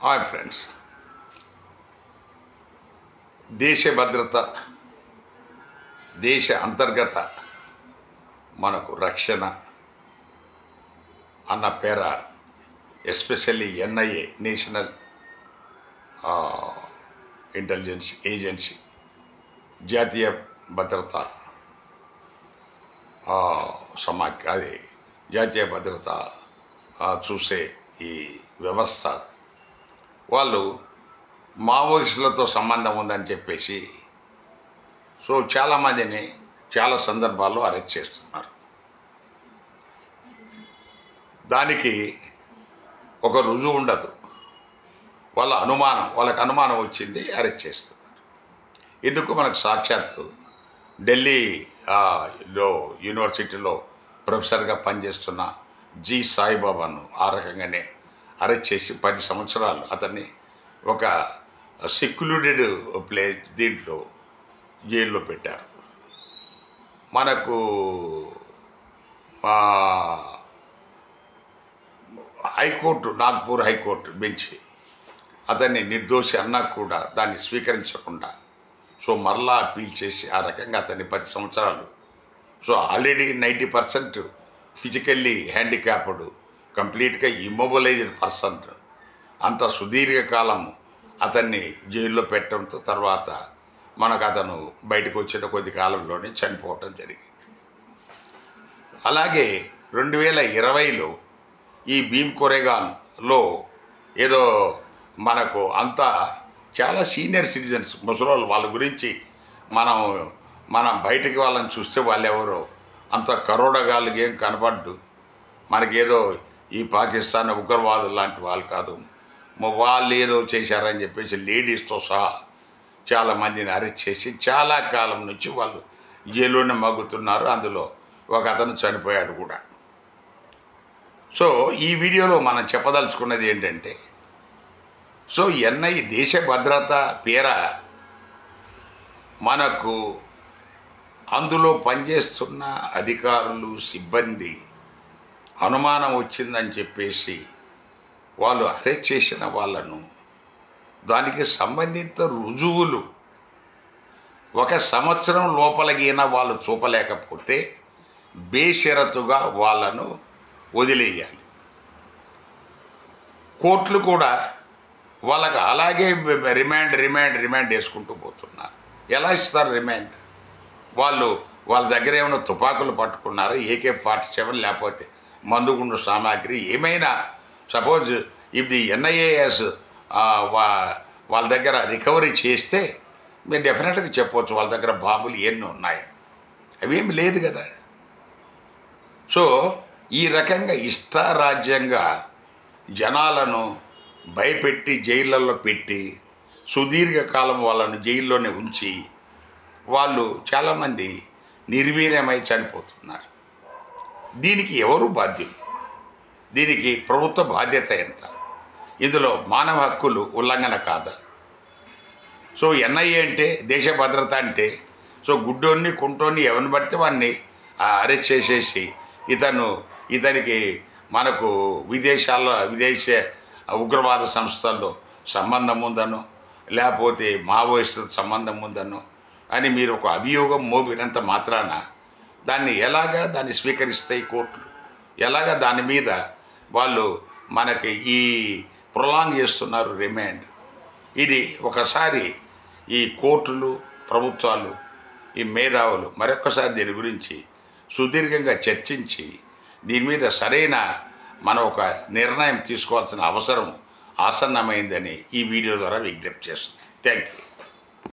Hi friends, దేశ భద్రత, దేశ అంతర్గత మనకు రక్షణ అన్న పేర especially NIA, national intelligence agency, జాతీయ భద్రత అది జాతీయ భద్రత చూసే ఈ వ్యవస్థ వాళ్ళు మావోయిస్టులతో సంబంధం ఉందని చెప్పేసి చాలామందిని చాలా సందర్భాల్లో అరెస్ట్ చేస్తున్నారు. దానికి ఒక రుజువు ఉండదు, వాళ్ళకి అనుమానం వచ్చింది, అరెస్ట్ చేస్తున్నారు. ఇందుకు మనకు సాక్షాత్తు ఢిల్లీలో యూనివర్సిటీలో ప్రొఫెసర్గా పనిచేస్తున్న జి సాయిబాబాను ఆ రకంగానే అరెస్ట్ చేసి 10 సంవత్సరాలు అతన్ని ఒక సెక్లూడెడ్ దీంట్లో జైల్లో పెట్టారు. మనకు హైకోర్టు, నాగ్పూర్ హైకోర్టు బెంచ్ అతన్ని నిర్దోషి అన్నా కూడా దాన్ని స్వీకరించకుండా మరలా అప్పీల్ చేసి ఆ రకంగా అతన్ని 10 సంవత్సరాలు ఆల్రెడీ 90% ఫిజికల్లీ హ్యాండిక్యాప్డ్, కంప్లీట్గా ఇమ్మొబిలైజ్డ్ పర్సన్, అంత సుదీర్ఘకాలం అతన్ని జైల్లో పెట్టడంతో తర్వాత మనకు అతను బయటకు వచ్చిన కొద్ది కాలంలోనే చనిపోవటం జరిగింది. అలాగే 2020లో ఈ భీమ్ కొరేగాన్లో ఏదో మనకు అంతా చాలా సీనియర్ సిటిజన్స్, ముసలోళ్ళు, వాళ్ళ గురించి మనం బయటికి వాళ్ళని చూస్తే వాళ్ళెవరో అంత కరోడగాళ్ళకి ఏం కనపడ్డు, మనకేదో ఈ పాకిస్తాన్ ఉగ్రవాదులు లాంటి వాళ్ళు కాదు, వాళ్ళు ఏదో చేశారని చెప్పేసి లేడీస్తో సహా చాలామందిని అరెస్ట్ చేసి చాలా కాలం నుంచి వాళ్ళు జైల్లోనే మగ్గుతున్నారు. అందులో ఒక అతను చనిపోయాడు కూడా. ఈ వీడియోలో మనం చెప్పదలుచుకున్నది ఏంటంటే ఎన్ఐ దేశ భద్రత పేర మనకు అందులో పనిచేస్తున్న అధికారులు, సిబ్బంది అనుమానం వచ్చిందని చెప్పేసి వాళ్ళు అరెస్ట్ చేసిన వాళ్ళను, దానికి సంబంధిత రుజువులు 1 సంవత్సరం లోపలగిన వాళ్ళు చూపలేకపోతే బేషరతుగా వాళ్ళను వదిలేయాలి. కోర్టులు కూడా వాళ్ళకి అలాగే రిమాండ్ వేసుకుంటూ పోతున్నారు. ఎలా ఇస్తారు రిమాండ్? వాళ్ళ దగ్గర ఏమైనా తుపాకులు పట్టుకున్నారో, AK-47 లేకపోతే మందుగుండు సామాగ్రి ఏమైనా, సపోజ్ ఇది NIAS వాళ్ళ దగ్గర రికవరీ చేస్తే మీరు డెఫినెట్గా చెప్పవచ్చు వాళ్ళ దగ్గర బాంబులు ఎన్ని ఉన్నాయి. అవేమి లేదు కదా. ఈ రకంగా ఇష్టారాజ్యంగా జనాలను భయపెట్టి జైళ్ళల్లో పెట్టి సుదీర్ఘకాలం వాళ్ళను జైల్లోనే ఉంచి వాళ్ళు చాలామంది నిర్వీర్యమై చనిపోతున్నారు. దీనికి ఎవరు బాధ్యులు? దీనికి ప్రభుత్వ బాధ్యత ఎంత? ఇందులో మానవ హక్కులు ఉల్లంఘన కాదా? NIA అంటే దేశ భద్రత అంటే గుడ్డోన్ని, కుంటోన్ని, ఎవరిని పడితే వాడిని అరెస్ట్ చేసేసి ఇతనికి మనకు విదేశ ఉగ్రవాద సంస్థల్లో సంబంధం ఉందనో లేకపోతే మావోయిస్టులతో సంబంధం ఉందనో అని మీరు ఒక అభియోగం మోపినంత మాత్రాన దాన్ని స్వీకరిస్తాయి కోర్టులు? ఎలాగా దాని మీద వాళ్ళు మనకి ఈ ప్రొలాంగ్ చేస్తున్నారు రిమాండ్? ఇది ఒకసారి ఈ కోర్టులు, ప్రభుత్వాలు, ఈ మేధావులు మరొకసారి దీని గురించి సుదీర్ఘంగా చర్చించి దీని మీద సరైన ఒక నిర్ణయం తీసుకోవాల్సిన అవసరం ఆసన్నమైందని ఈ వీడియో ద్వారా విజ్ఞప్తి చేస్తుంది. Thank you.